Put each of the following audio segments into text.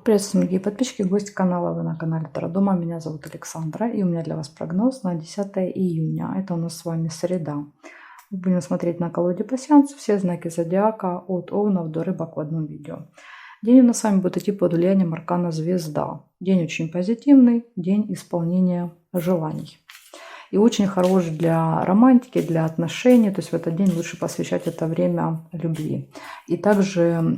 Приветствую, дорогие подписчики, гости канала. Вы на канале Таро Дома. Меня зовут Александра, и у меня для вас прогноз на 10 июня. Это у нас с вами среда. Мы будем смотреть на колоде пасьянс все знаки зодиака от Овнов до Рыбок в одном видео. День у нас с вами будет идти под влиянием аркана Звезда. День очень позитивный, день исполнения желаний. И очень хорош для романтики, для отношений. То есть в этот день лучше посвящать это время любви. И также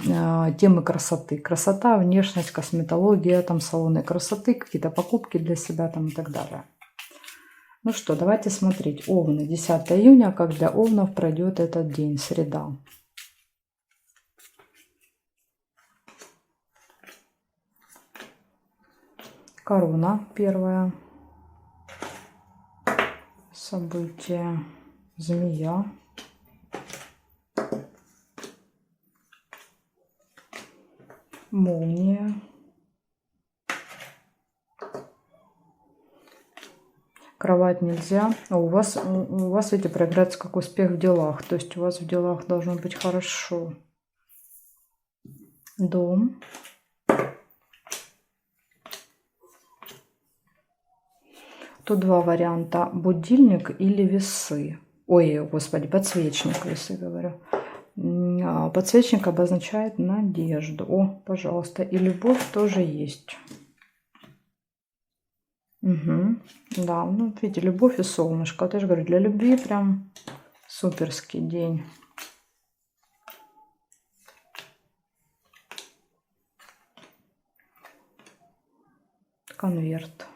темы красоты. Красота, внешность, косметология, там салоны красоты, какие-то покупки для себя там и так далее. Ну что, давайте смотреть. Овны, 10 июня, как для овнов пройдет этот день, среда. Корона первая. Событие. Змея. Молния. Кровать нельзя. У вас, видите, проиграется как успех в делах. То есть у вас в делах должно быть хорошо. Дом. Тут два варианта. Будильник или весы. Ой, господи, подсвечник, весы говорю. Подсвечник обозначает надежду. О, пожалуйста. И любовь тоже есть. Угу. Да, ну, видите, любовь и солнышко. Вот я же говорю, для любви прям суперский день. Конверт.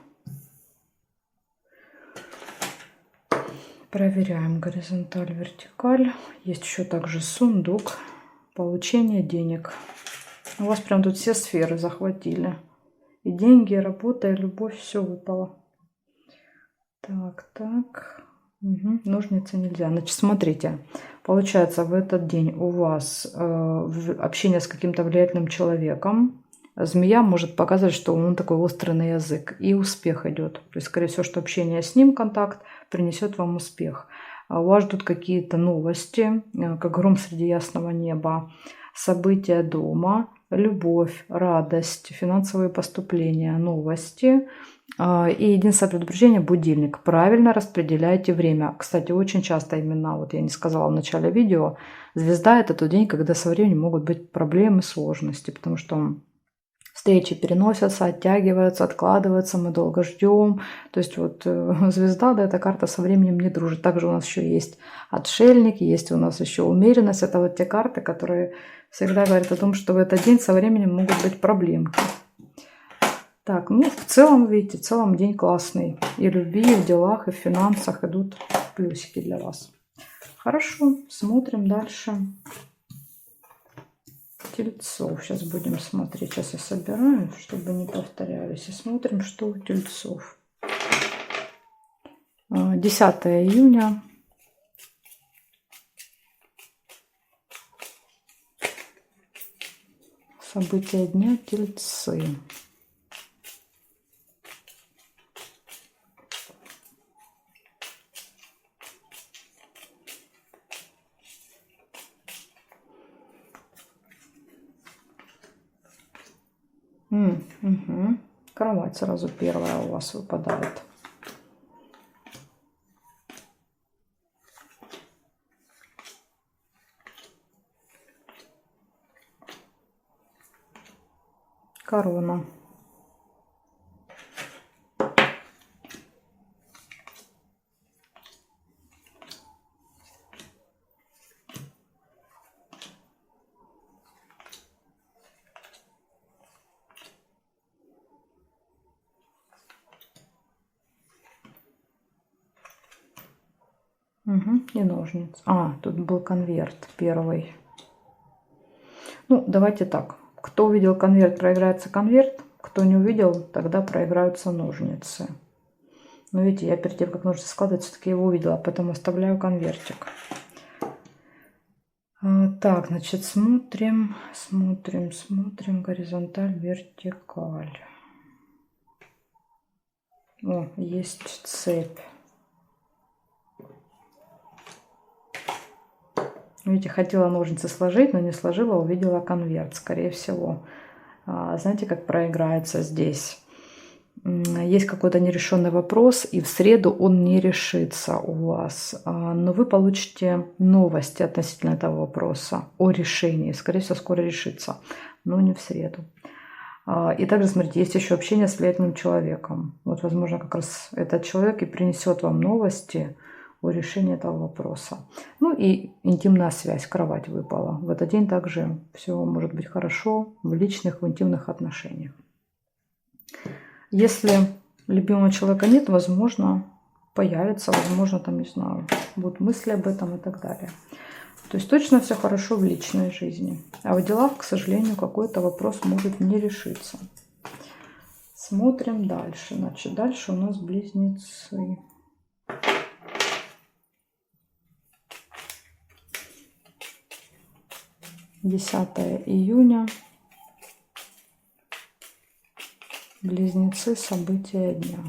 Проверяем горизонталь, вертикаль. Есть еще также сундук. Получение денег. У вас прям тут все сферы захватили. И деньги, и работа, и любовь. Все выпало. Так, так. Угу. Ножницы нельзя. Значит, смотрите. Получается, в этот день у вас общение с каким-то влиятельным человеком. Змея может показывать, что он такой острый на язык. И успех идет. То есть, скорее всего, что общение с ним, контакт, принесет вам успех. У вас ждут какие-то новости, как гром среди ясного неба. События дома, любовь, радость, финансовые поступления, новости. И единственное предупреждение — будильник. Правильно распределяйте время. Кстати, очень часто именно, вот я не сказала в начале видео, звезда — это тот день, когда со временем могут быть проблемы, сложности, потому что встречи переносятся, оттягиваются, откладываются, мы долго ждем. То есть вот звезда, да, эта карта со временем не дружит. Также у нас еще есть отшельник, есть у нас еще умеренность. Это вот те карты, которые всегда говорят о том, что в этот день со временем могут быть проблемки. Так, ну в целом, видите, в целом день классный. И в любви, и в делах, и в финансах идут плюсики для вас. Хорошо, смотрим дальше. Тельцов. Сейчас будем смотреть. Сейчас я собираю, чтобы не повторялись. И смотрим, что у тельцов. 10 июня. События дня. Тельцы. Угу. Кровать сразу первая у вас выпадает. Корона. Угу. И ножницы. Тут был конверт первый. Ну, давайте так. Кто увидел конверт, проиграется конверт. Кто не увидел, тогда проиграются ножницы. Но видите, я перед тем, как ножницы складывать, все-таки его увидела, поэтому оставляю конвертик. Так, значит, смотрим горизонталь, вертикаль. О, есть цепь. Видите, хотела ножницы сложить, но не сложила, увидела конверт, скорее всего. знаете, как проиграется здесь? Есть какой-то нерешенный вопрос, и в среду он не решится у вас. Но вы получите новости относительно этого вопроса о решении. Скорее всего, скоро решится, но не в среду. И также, смотрите, есть еще общение с влиятельным человеком. Вот, возможно, как раз этот человек и принесет вам новости о решении этого вопроса. Ну и интимная связь, кровать выпала. В этот день также все может быть хорошо в личных, в интимных отношениях. Если любимого человека нет, возможно, появится, возможно, там, не знаю, будут мысли об этом и так далее. То есть точно все хорошо в личной жизни. А в делах, к сожалению, какой-то вопрос может не решиться. Смотрим дальше. Значит, дальше у нас близнецы. Десятое июня. Близнецы. События дня.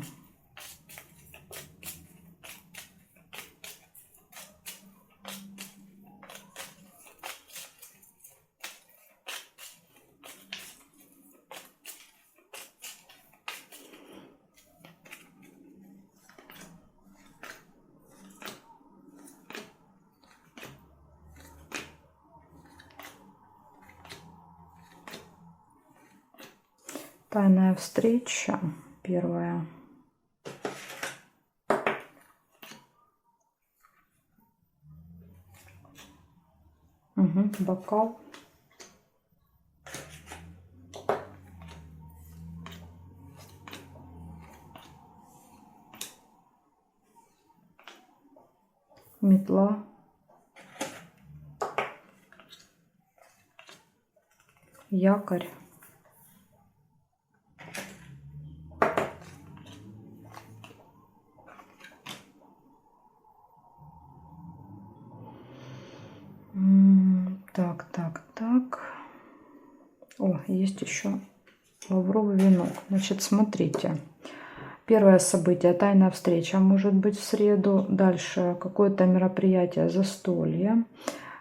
Тайная встреча. Первая. Угу, бокал. Метла. Якорь. Так. О, есть еще лавровый венок. Значит, смотрите. Первое событие. Тайная встреча может быть в среду. Дальше какое-то мероприятие, застолье.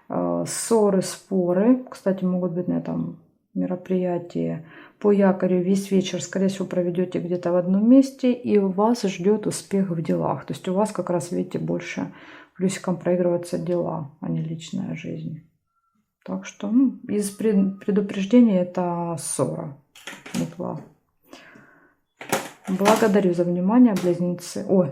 Ссоры, споры. Кстати, могут быть на этом мероприятии. По якорю весь вечер, скорее всего, проведете где-то в одном месте. И вас ждет успех в делах. То есть у вас как раз, видите, больше плюсиком проигрываются дела, а не личная жизнь. Так что из предупреждения это ссора. Метла. Благодарю за внимание, близнецы. Ой,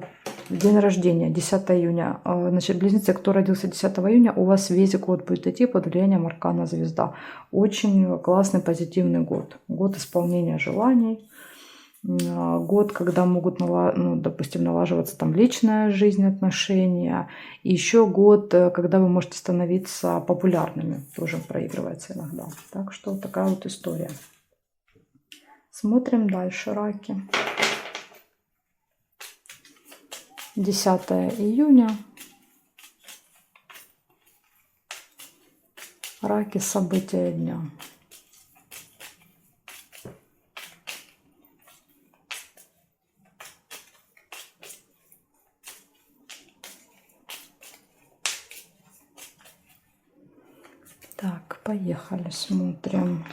день рождения, 10 июня. Значит, близнецы, кто родился 10 июня, у вас весь год будет идти под влиянием аркана звезда. Очень классный, позитивный год. Год исполнения желаний. Год, когда могут, допустим, налаживаться там личная жизнь, отношения. И еще год, когда вы можете становиться популярными. Тоже проигрывается иногда. Так что вот такая вот история. Смотрим дальше, раки. 10 июня. Раки. События дня. Так, поехали, смотрим.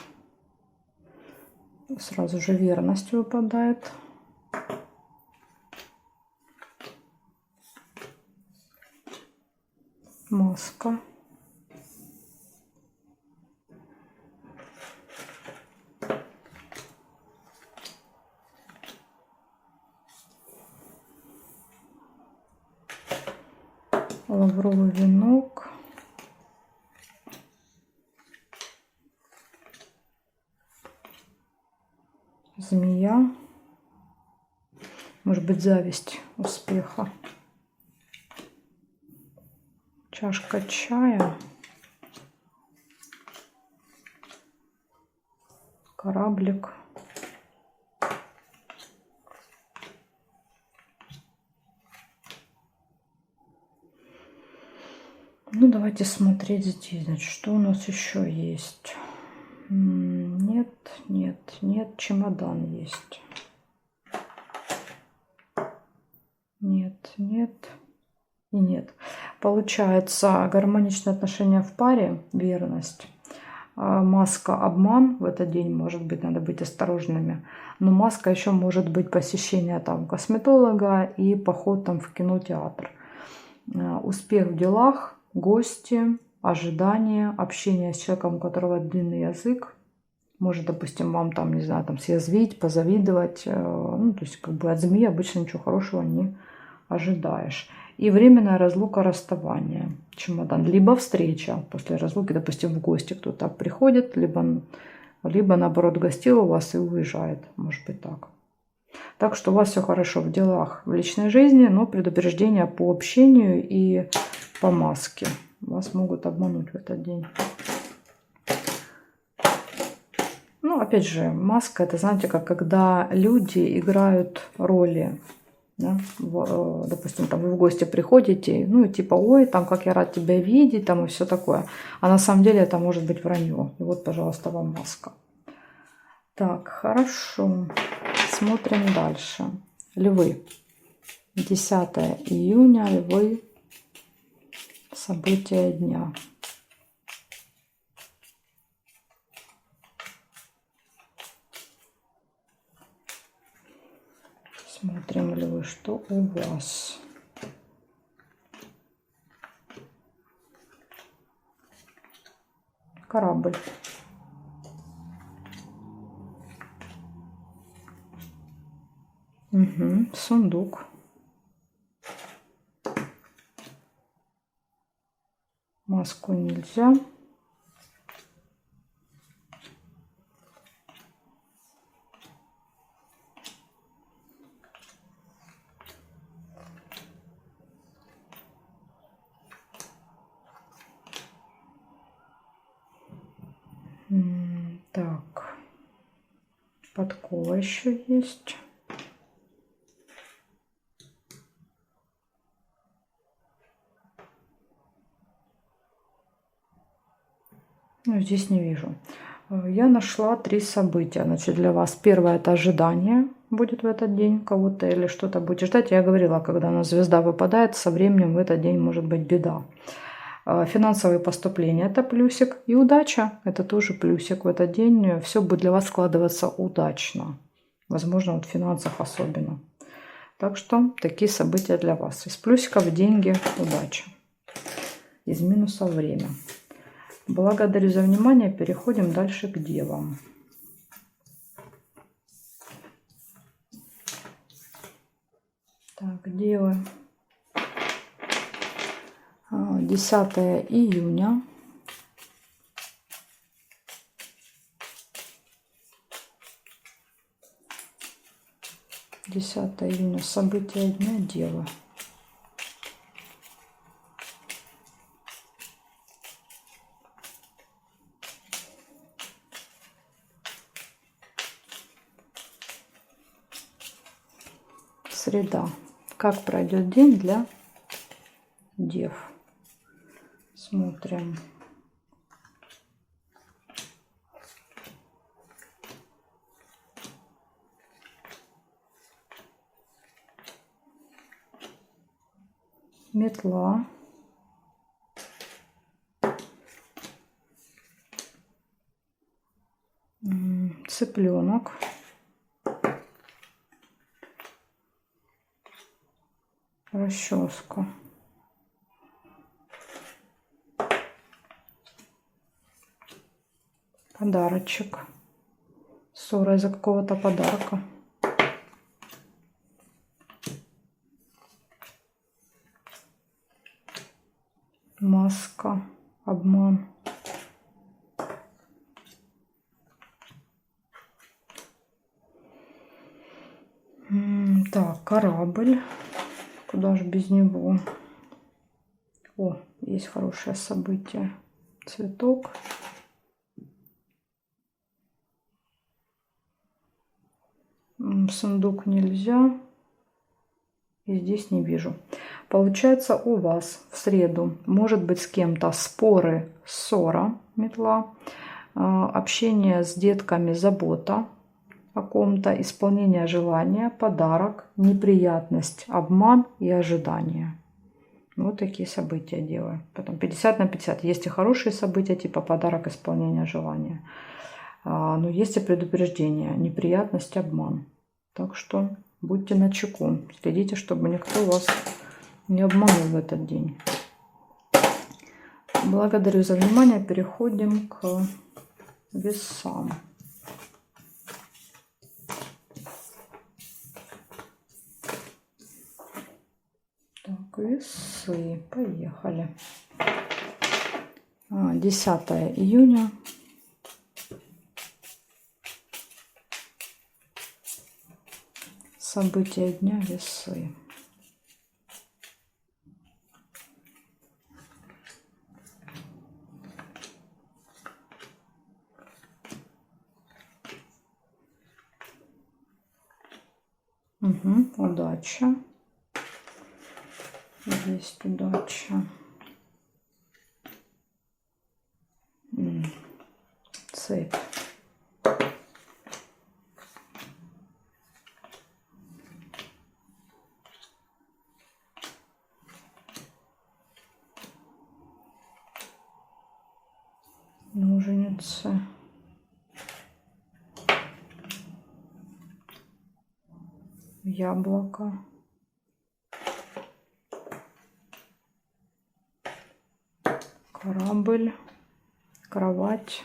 Сразу же верность выпадает. Маска. Лавровый венок. Змея. Может быть, зависть успеха. Чашка чая. Кораблик. Ну, давайте смотреть здесь. Значит, что у нас еще есть? Нет. Чемодан есть. Нет и нет. Получается гармоничные отношения в паре, верность. маска обман в этот день, может быть, надо быть осторожными. Но маска еще может быть посещение там косметолога и поход там в кинотеатр. Успех в делах, гости, ожидания, общение с человеком, у которого длинный язык. Может, допустим, вам там, не знаю, там съязвить, позавидовать. Ну, то есть как бы от змеи обычно ничего хорошего не ожидаешь. И временная разлука, расставание. Чемодан. Либо встреча после разлуки, допустим, в гости кто-то приходит, либо наоборот гостил у вас и уезжает. Может быть так. Так что у вас все хорошо в делах, в личной жизни, но предупреждение по общению и по маске. Вас могут обмануть в этот день. Ну, опять же, маска, это, знаете, как когда люди играют роли. Да? Допустим, там вы в гости приходите, ну, типа, ой, там, как я рад тебя видеть, там, и все такое. А на самом деле это может быть вранье. И вот, пожалуйста, вам маска. Так, хорошо. Смотрим дальше. Львы. 10 июня, львы. События дня. Смотрим, львы, что у вас. Корабль. Угу. Сундук. Маску нельзя. Так. Подкова еще есть. Ну, здесь не вижу. Я нашла 3 события. Значит, для вас первое — это ожидание будет в этот день кого-то или что-то будете ждать. Я говорила, когда у нас звезда выпадает, со временем в этот день может быть беда. Финансовые поступления — это плюсик. И удача — это тоже плюсик. В этот день все будет для вас складываться удачно. Возможно, вот в финансах особенно. Так что такие события для вас. Из плюсиков деньги, удача. Из минусов время. Благодарю за внимание. Переходим дальше к девам. Так, девы. 10 июня. События дня, девы. Среда. Как пройдет день для дев? Смотрим. Метла. Цыпленок. Расческа. Подарочек. Ссора из-за какого-то подарка. Маска. Обман. Так, корабль. Куда же без него? О, есть хорошее событие. Цветок. Сундук нельзя. И здесь не вижу. Получается, у вас в среду может быть с кем-то споры, ссора, метла, общение с детками, забота о ком-то, исполнение желания, подарок, неприятность, обман и ожидание. Вот такие события делаю. Потом 50 на 50. Есть и хорошие события, типа подарок, исполнения желания. Но есть и предупреждение, неприятность, обман. Так что будьте начеку. Следите, чтобы никто вас не обманул в этот день. Благодарю за внимание. Переходим к весам. Так, весы. Поехали. 10 июня. События дня, весы. Угу, удача. Есть удача. Цепь. Ножницы. Яблоко. Корабль. Кровать.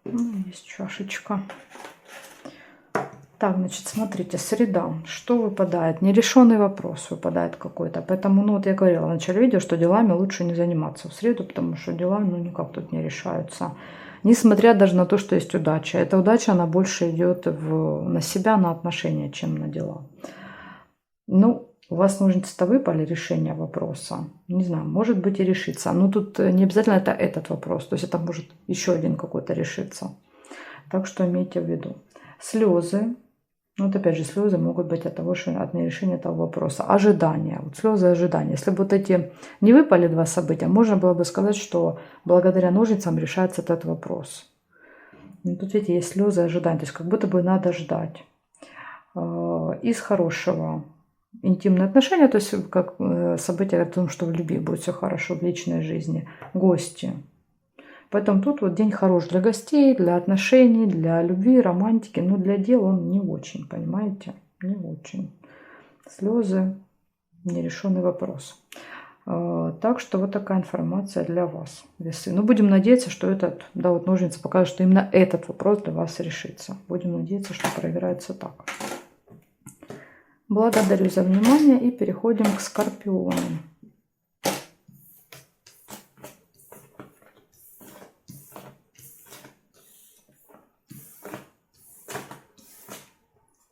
Ну, есть чашечка. Так, значит, смотрите, среда. Что выпадает? Нерешенный вопрос выпадает какой-то. Поэтому, ну вот я говорила в начале видео, что делами лучше не заниматься в среду, потому что дела, ну, никак тут не решаются. Несмотря даже на то, что есть удача. Эта удача, она больше идет на себя, на отношения, чем на дела. Ну, у вас ножницы-то выпали, решение вопроса. Не знаю, может быть и решится. Но тут не обязательно это этот вопрос. То есть это может еще один какой-то решиться. Так что имейте в виду. Слезы. Ну, вот опять же, слезы могут быть от того, что от нерешения этого вопроса. Ожидания. Вот слезы ожидания. Если бы вот эти не выпали два события, можно было бы сказать, что благодаря ножницам решается этот вопрос. Но тут, видите, есть слезы ожидания. То есть как будто бы надо ждать. Из хорошего. Интимные отношения, то есть как событие о том, что в любви будет все хорошо в личной жизни. Гости. Поэтому тут вот день хорош для гостей, для отношений, для любви, романтики. Но для дел он не очень, понимаете? Не очень. Слезы, нерешенный вопрос. Так что вот такая информация для вас, весы. Но будем надеяться, что этот, да, вот ножницы покажут, что именно этот вопрос для вас решится. Будем надеяться, что проиграется так. Благодарю за внимание и переходим к скорпионам.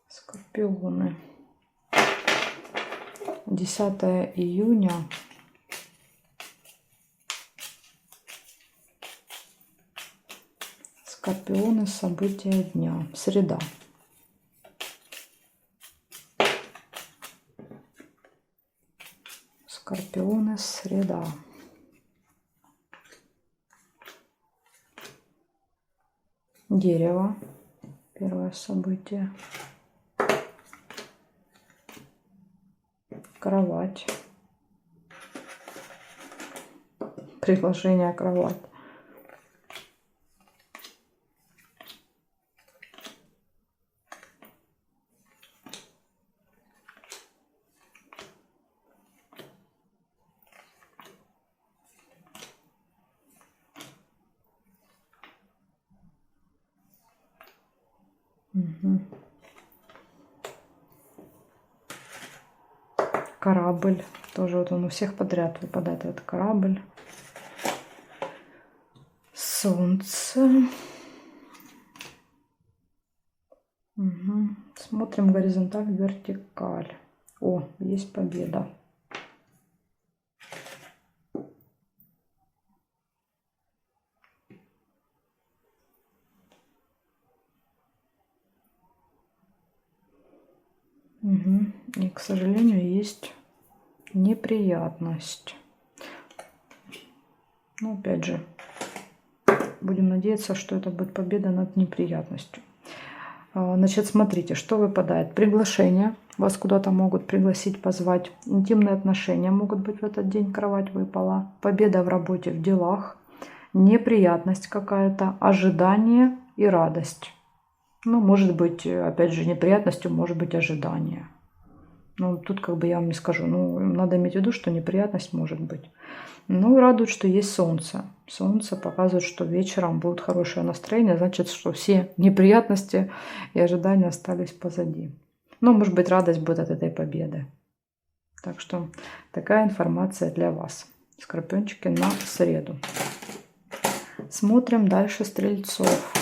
Скорпионы. 10 июня. Скорпионы, события дня. Среда. Скорпионы, среда. Дерево. Первое событие. Кровать. Приглашение кровать. Угу. Корабль. Тоже вот он у всех подряд выпадает. Это корабль. Солнце. Угу. Смотрим горизонталь, вертикаль. О, есть победа. Угу. И, к сожалению, есть неприятность. Но опять же, будем надеяться, что это будет победа над неприятностью. Значит, смотрите, что выпадает. Приглашение. Вас куда-то могут пригласить, позвать. Интимные отношения могут быть в этот день. Кровать выпала. Победа в работе, в делах. Неприятность какая-то. Ожидание и радость. Ну, может быть, опять же, неприятностью может быть ожидание. Ну, тут как бы я вам не скажу. Ну, надо иметь в виду, что неприятность может быть. Ну, радует, что есть солнце. Солнце показывает, что вечером будет хорошее настроение. Значит, что все неприятности и ожидания остались позади. Ну, может быть, радость будет от этой победы. Так что такая информация для вас. Скорпиончики на среду. Смотрим дальше стрельцов.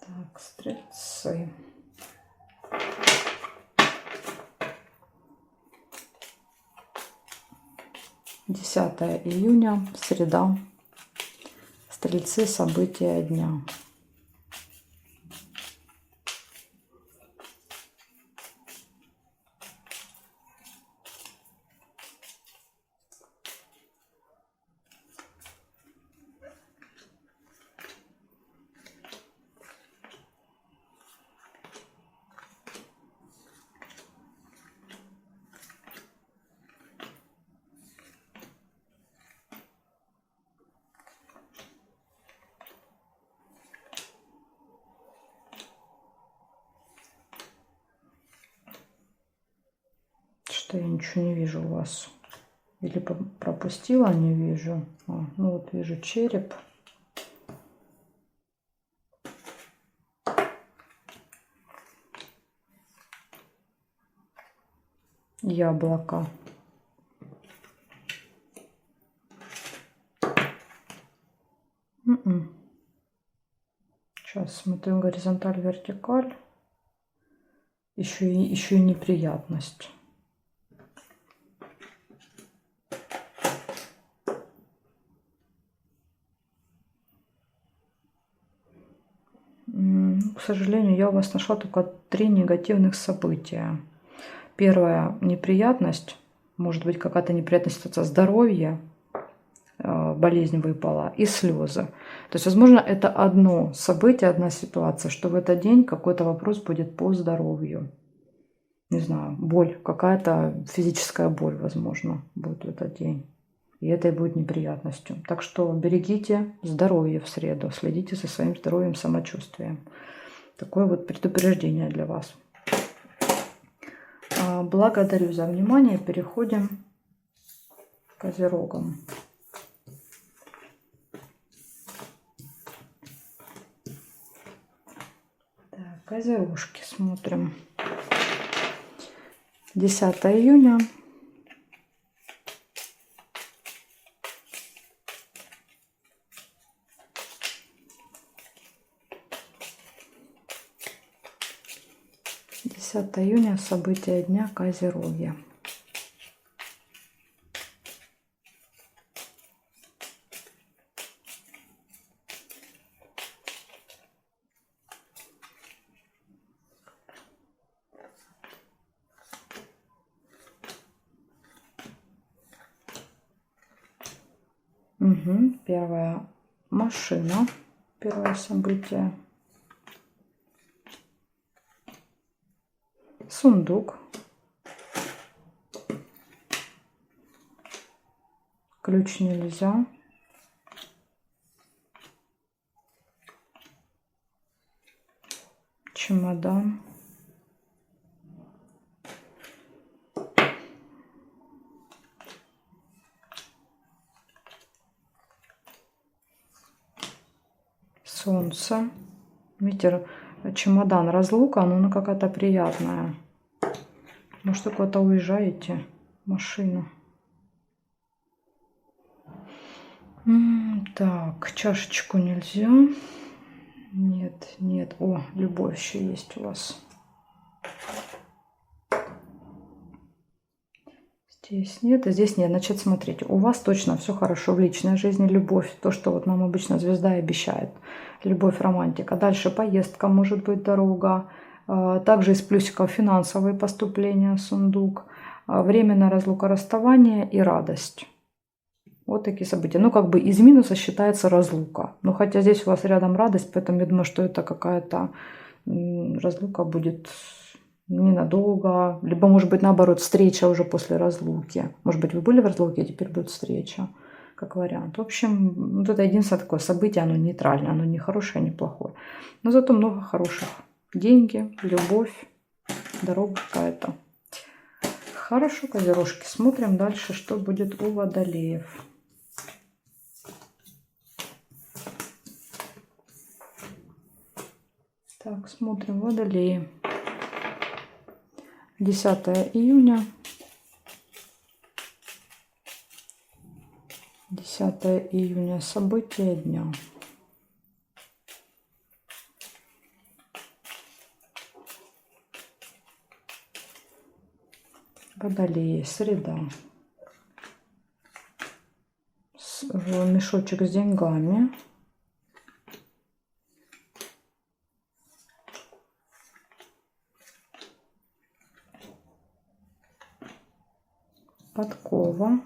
Так, стрельцы. Десятое июня, среда. Стрельцы, события дня. Что я ничего не вижу у вас. Или пропустила, не вижу. Ну вот вижу череп. Яблоко. Сейчас смотрю горизонталь, вертикаль. Еще и неприятность. К сожалению, я у вас нашла только 3 негативных события. Первая неприятность, может быть какая-то неприятность от здоровья, болезнь выпала, и слезы. То есть, возможно, это одно событие, одна ситуация, что в этот день какой-то вопрос будет по здоровью. Не знаю, боль, какая-то физическая боль, возможно, будет в этот день. И это и будет неприятностью. Так что берегите здоровье в среду, следите за своим здоровьем, самочувствием. Такое вот предупреждение для вас. Благодарю за внимание. Переходим к козерогам. Так, козерожки смотрим. 10 июня. Июня, события дня, Козероги. Первая машина, первое событие. Сундук. Ключ нельзя. Чемодан. Солнце. Видите, чемодан, разлука, но она какая-то приятная. Может, вы куда-то уезжаете? Машина. Так, чашечку нельзя. Нет, нет. О, любовь еще есть у вас. Здесь нет, и здесь нет. Значит, смотрите, у вас точно все хорошо в личной жизни, любовь, то, что вот нам обычно звезда и обещает. Любовь, романтика. Дальше поездка, может быть, дорога. Также из плюсиков финансовые поступления, сундук. Временная разлука, расставание и радость. Вот такие события. Ну, как бы из минуса считается разлука. Но хотя здесь у вас рядом радость, поэтому я думаю, что это какая-то разлука будет ненадолго. Либо, может быть, наоборот, встреча уже после разлуки. Может быть, вы были в разлуке, а теперь будет встреча. Как вариант. В общем, вот это единственное такое событие, оно нейтральное, оно не хорошее, не плохое. Но зато много хороших. Деньги, любовь, дорога какая-то. Хорошо, козерожки. Смотрим дальше, что будет у водолеев. Так, смотрим водолеи. 10 июня. 10 июня. События дня. Водолеи. Среда. Мешочек с деньгами. Подкова.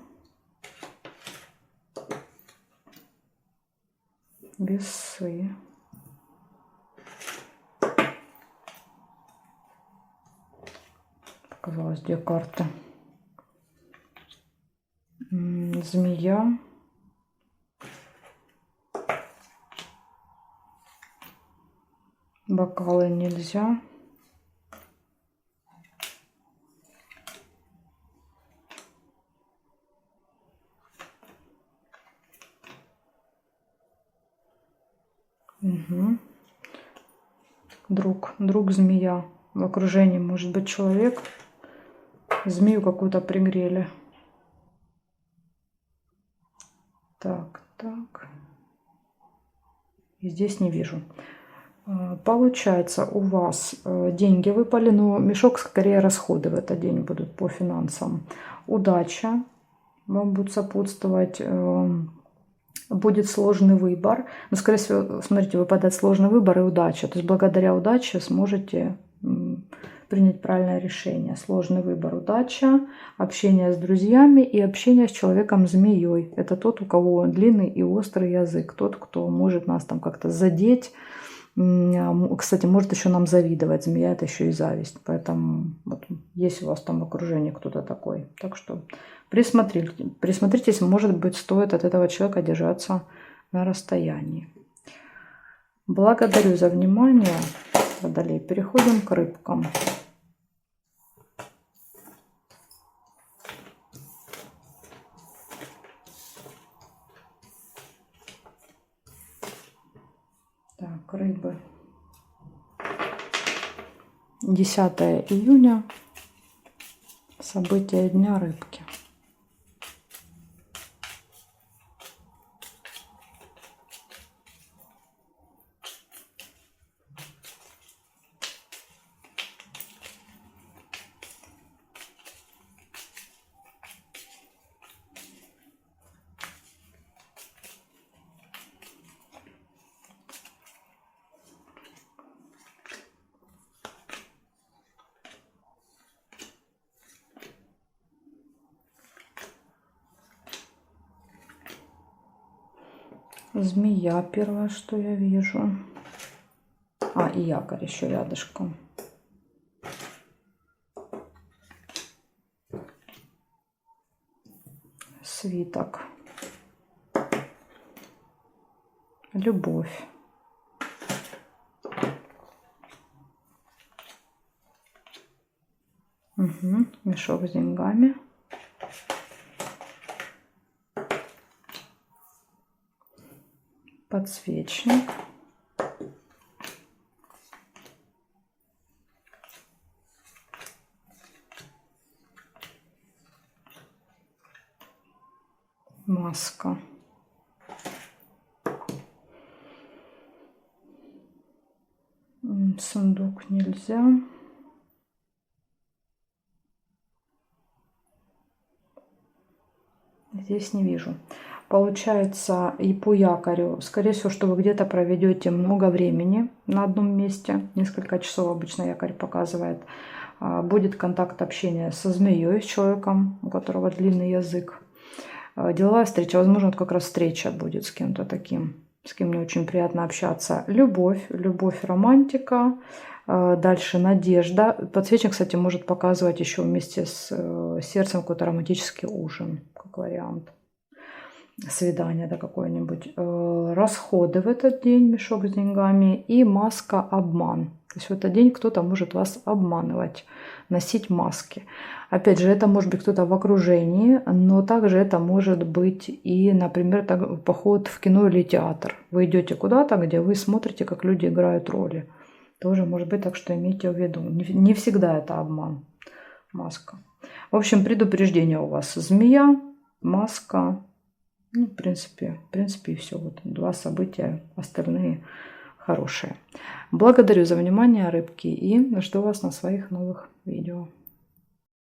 Весы. Показалось, где карты. Змея. Бокалы нельзя. Угу. Друг змея. В окружении может быть человек. Змею какую-то пригрели. Так. И здесь не вижу. Получается, у вас деньги выпали, но мешок скорее расходы в этот день будут по финансам. Удача вам будет сопутствовать. Будет сложный выбор. Но, скорее всего, смотрите, выпадает сложный выбор и удача. То есть благодаря удаче сможете принять правильное решение. Сложный выбор, удача, общение с друзьями и общение с человеком-змеей. Это тот, у кого длинный и острый язык. Тот, кто может нас там как-то задеть. Кстати, может еще нам завидовать. Змея — это еще и зависть. Поэтому вот, есть у вас там в окружении кто-то такой. Так что присмотритесь, может быть, стоит от этого человека держаться на расстоянии. Благодарю за внимание, водолей. Переходим к рыбкам. Так, рыбы. 10 июня. События дня, рыбки. Змея первое, что я вижу. И якорь еще рядышком. Свиток. Любовь. Угу. Мешок с деньгами. Подсвечник. Маска. Сундук нельзя. Здесь не вижу. Получается, и по якорю, скорее всего, что вы где-то проведете много времени на одном месте. Несколько часов обычно якорь показывает. Будет контакт общения со змеей, с человеком, у которого длинный язык. Деловая встреча, возможно, вот как раз встреча будет с кем-то таким, с кем мне очень приятно общаться. Любовь, романтика. Дальше надежда. Подсвечник, кстати, может показывать еще вместе с сердцем какой-то романтический ужин, как вариант. Свидание, да, какое-нибудь. Расходы в этот день, мешок с деньгами. И маска обман. То есть в этот день кто-то может вас обманывать, носить маски. Опять же, это может быть кто-то в окружении, но также это может быть и, например, поход в кино или театр. Вы идете куда-то, где вы смотрите, как люди играют роли. Тоже может быть, так что имейте в виду. Не всегда это обман, маска. В общем, предупреждение у вас: змея, маска. Ну, в принципе и все. Вот 2 события, остальные хорошие. Благодарю за внимание, рыбки, и жду вас на своих новых видео.